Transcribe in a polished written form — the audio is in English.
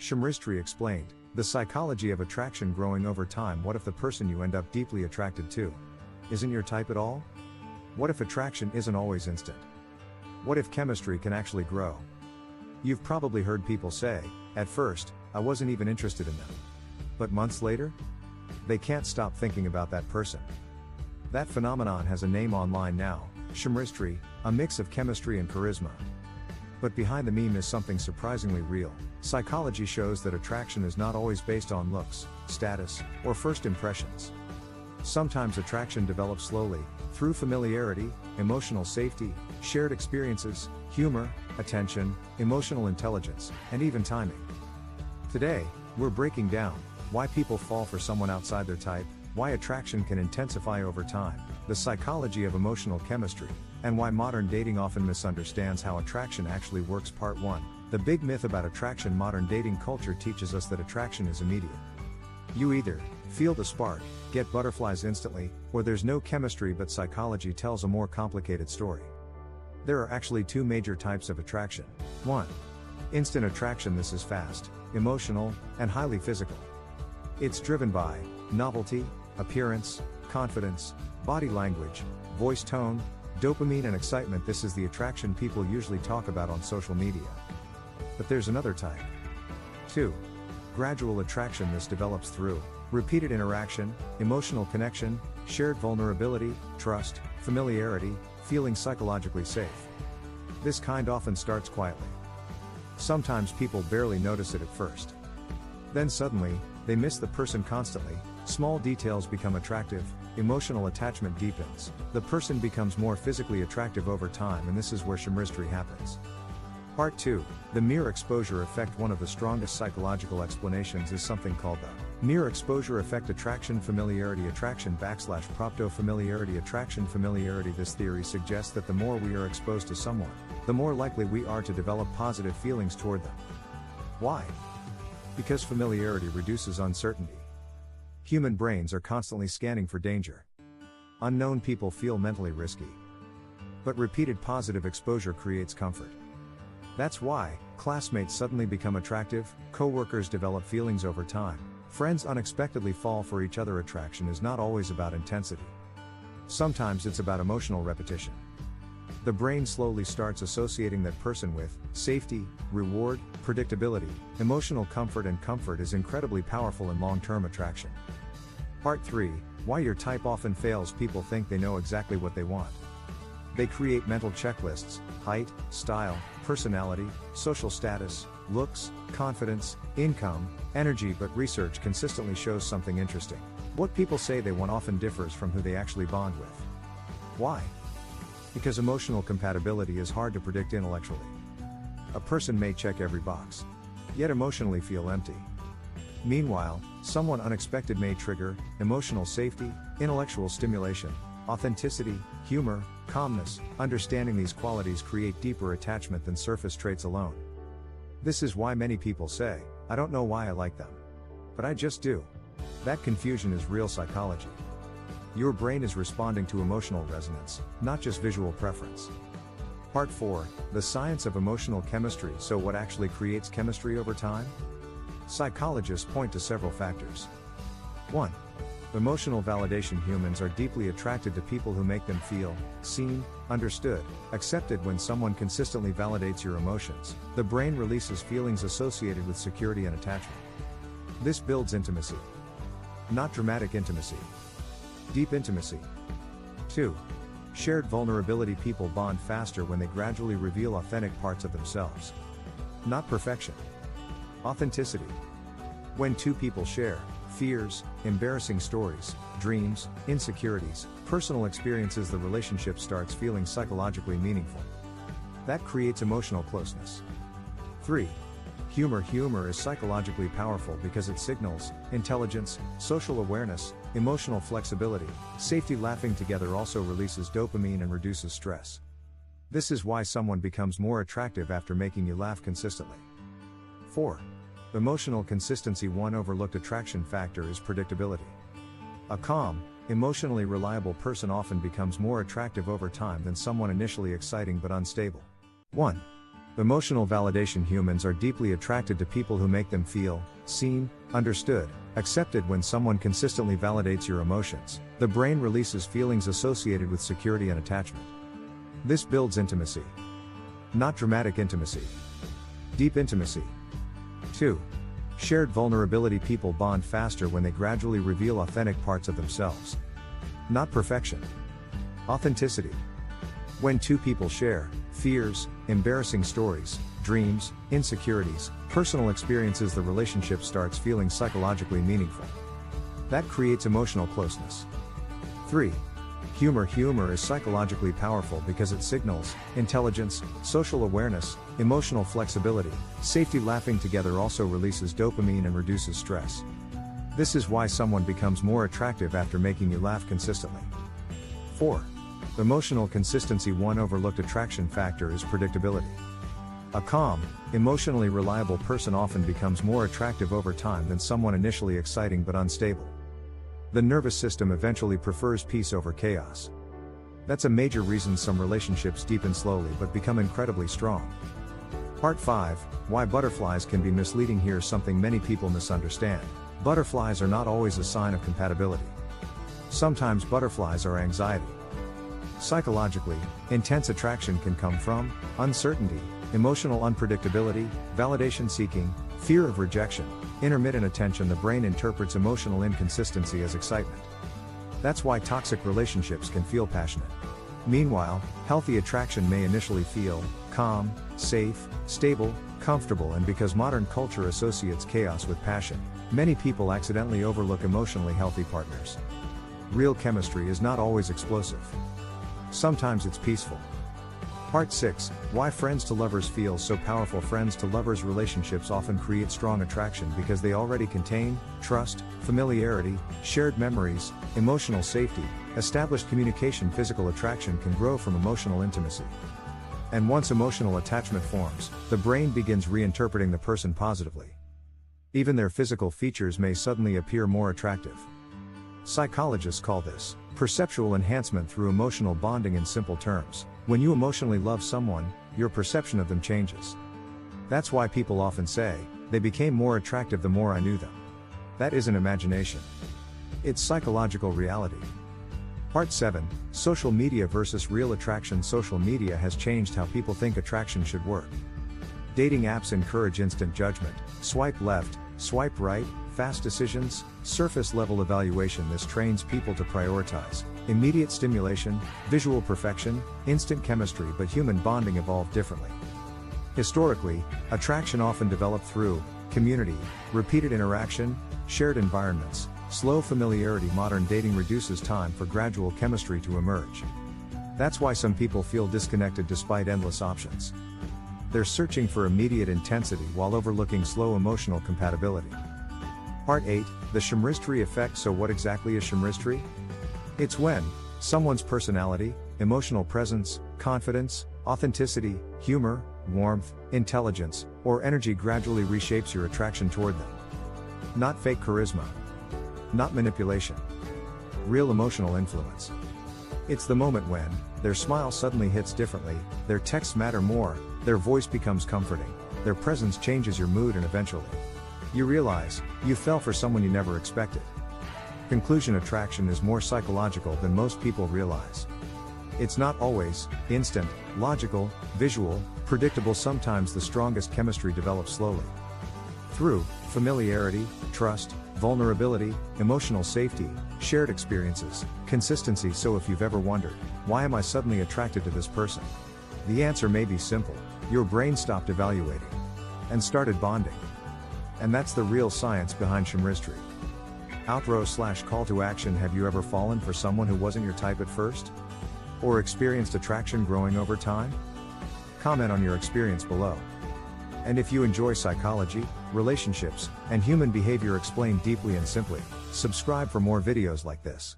ChemRIZZtry explained, the psychology of attraction growing over time. What if the person you end up deeply attracted to isn't your type at all? What if attraction isn't always instant? What if chemistry can actually grow? You've probably heard people say, at first, I wasn't even interested in them. But months later, they can't stop thinking about that person. That phenomenon has a name online now, ChemRIZZtry, a mix of chemistry and charisma. But behind the meme is something surprisingly real. Psychology shows that attraction is not always based on looks, status, or first impressions. Sometimes attraction develops slowly, through familiarity, emotional safety, shared experiences, humor, attention, emotional intelligence, and even timing. Today, we're breaking down why people fall for someone outside their type, why attraction can intensify over time, the psychology of emotional chemistry, and why modern dating often misunderstands how attraction actually works. Part 1. The big myth about attraction. Modern dating culture teaches us that attraction is immediate. You either feel the spark, get butterflies instantly, or there's no chemistry. But psychology tells a more complicated story. There are actually two major types of attraction. 1. Instant attraction. This is fast, emotional, and highly physical. It's driven by novelty, appearance, confidence, body language, voice tone, dopamine, and excitement. This is the attraction people usually talk about on social media. But there's another type. 2. Gradual attraction. This develops through repeated interaction, emotional connection, shared vulnerability, trust, familiarity, feeling psychologically safe. This kind often starts quietly. Sometimes people barely notice it at first. Then suddenly, they miss the person constantly, small details become attractive, emotional attachment deepens, the person becomes more physically attractive over time, and this is where ChemRIZZtry happens. Part 2. The mere exposure effect. One of the strongest psychological explanations is something called the mere exposure effect. Attraction familiarity attraction / propto familiarity attraction familiarity. This theory suggests that the more we are exposed to someone, the more likely we are to develop positive feelings toward them. Why? Because familiarity reduces uncertainty. Human brains are constantly scanning for danger. Unknown people feel mentally risky. But repeated positive exposure creates comfort. That's why classmates suddenly become attractive, coworkers develop feelings over time, friends unexpectedly fall for each other. Attraction is not always about intensity. Sometimes it's about emotional repetition. The brain slowly starts associating that person with safety, reward, predictability, emotional comfort, and comfort is incredibly powerful in long-term attraction. Part 3. Why your type often fails. People think they know exactly what they want. They create mental checklists: height, style, personality, social status, looks, confidence, income, energy. But research consistently shows something interesting. What people say they want often differs from who they actually bond with. Why? Because emotional compatibility is hard to predict intellectually. A person may check every box, yet emotionally feel empty. Meanwhile, someone unexpected may trigger emotional safety, intellectual stimulation, authenticity, humor, calmness. Understanding these qualities create deeper attachment than surface traits alone. This is why many people say, I don't know why I like them, but I just do. That confusion is real psychology. Your brain is responding to emotional resonance, not just visual preference. Part 4. The science of emotional chemistry. So what actually creates chemistry over time? Psychologists point to several factors. 1. Emotional validation. Humans are deeply attracted to people who make them feel seen, understood, accepted. When someone consistently validates your emotions, the brain releases feelings associated with security and attachment. This builds intimacy. Not dramatic intimacy. Deep intimacy. 2. Shared vulnerability. People bond faster when they gradually reveal authentic parts of themselves. Not perfection. Authenticity. When two people share fears, embarrassing stories, dreams, insecurities, personal experiences, the relationship starts feeling psychologically meaningful. That creates emotional closeness. 3. Humor. Humor is psychologically powerful because it signals intelligence, social awareness, emotional flexibility, safety. Laughing together also releases dopamine and reduces stress. This is why someone becomes more attractive after making you laugh consistently. 4. Emotional consistency. One overlooked attraction factor is predictability. A calm, emotionally reliable person often becomes more attractive over time than someone initially exciting but unstable. 1. Emotional validation. Humans are deeply attracted to people who make them feel seen, understood, accepted. When someone consistently validates your emotions, the brain releases feelings associated with security and attachment. This builds intimacy. Not dramatic intimacy. Deep intimacy. 2. Shared vulnerability. People bond faster when they gradually reveal authentic parts of themselves. Not perfection. Authenticity. When two people share fears, embarrassing stories, dreams, insecurities, personal experiences, the relationship starts feeling psychologically meaningful. That creates emotional closeness. 3. Humor. Humor is psychologically powerful because it signals intelligence, social awareness, emotional flexibility, safety. Laughing together also releases dopamine and reduces stress. This is why someone becomes more attractive after making you laugh consistently. 4. Emotional consistency. One overlooked attraction factor is predictability. A calm, emotionally reliable person often becomes more attractive over time than someone initially exciting but unstable. The nervous system eventually prefers peace over chaos. That's a major reason some relationships deepen slowly but become incredibly strong. Part 5, Why butterflies can be misleading. Here's something many people misunderstand. Butterflies are not always a sign of compatibility. Sometimes butterflies are anxiety. Psychologically, intense attraction can come from uncertainty, emotional unpredictability, validation seeking, fear of rejection, intermittent attention. The brain interprets emotional inconsistency as excitement. That's why toxic relationships can feel passionate. Meanwhile, healthy attraction may initially feel calm, safe, stable, comfortable. And because modern culture associates chaos with passion, many people accidentally overlook emotionally healthy partners. Real chemistry is not always explosive. Sometimes it's peaceful. Part 6, Why friends to lovers feel so powerful. Friends to lovers relationships often create strong attraction because they already contain trust, familiarity, shared memories, emotional safety, established communication. Physical attraction can grow from emotional intimacy. And once emotional attachment forms, the brain begins reinterpreting the person positively. Even their physical features may suddenly appear more attractive. Psychologists call this perceptual enhancement through emotional bonding. In simple terms, when you emotionally love someone, your perception of them changes. That's why people often say, they became more attractive the more I knew them. That isn't imagination. It's psychological reality. Part 7, Social media versus real attraction. Social media has changed how people think attraction should work. Dating apps encourage instant judgment, swipe left, swipe right, fast decisions, surface-level evaluation. This trains people to prioritize immediate stimulation, visual perfection, instant chemistry. But human bonding evolved differently. Historically, attraction often developed through community, repeated interaction, shared environments, slow familiarity. Modern dating reduces time for gradual chemistry to emerge. That's why some people feel disconnected despite endless options. They're searching for immediate intensity while overlooking slow emotional compatibility. Part 8, The ChemRIZZtry Effect. So what exactly is ChemRIZZtry? It's when someone's personality, emotional presence, confidence, authenticity, humor, warmth, intelligence, or energy gradually reshapes your attraction toward them. Not fake charisma. Not manipulation. Real emotional influence. It's the moment when their smile suddenly hits differently, their texts matter more, their voice becomes comforting, their presence changes your mood, and eventually you realize you fell for someone you never expected. Conclusion: attraction is more psychological than most people realize. It's not always instant, logical, visual, predictable. Sometimes the strongest chemistry develops slowly. Through familiarity, trust, vulnerability, emotional safety, shared experiences, consistency. So if you've ever wondered, why am I suddenly attracted to this person? The answer may be simple. Your brain stopped evaluating and started bonding. And that's the real science behind ChemRIZZtry. Outro/call to action. Have you ever fallen for someone who wasn't your type at first? Or experienced attraction growing over time? Comment on your experience below. And if you enjoy psychology, relationships, and human behavior explained deeply and simply, subscribe for more videos like this.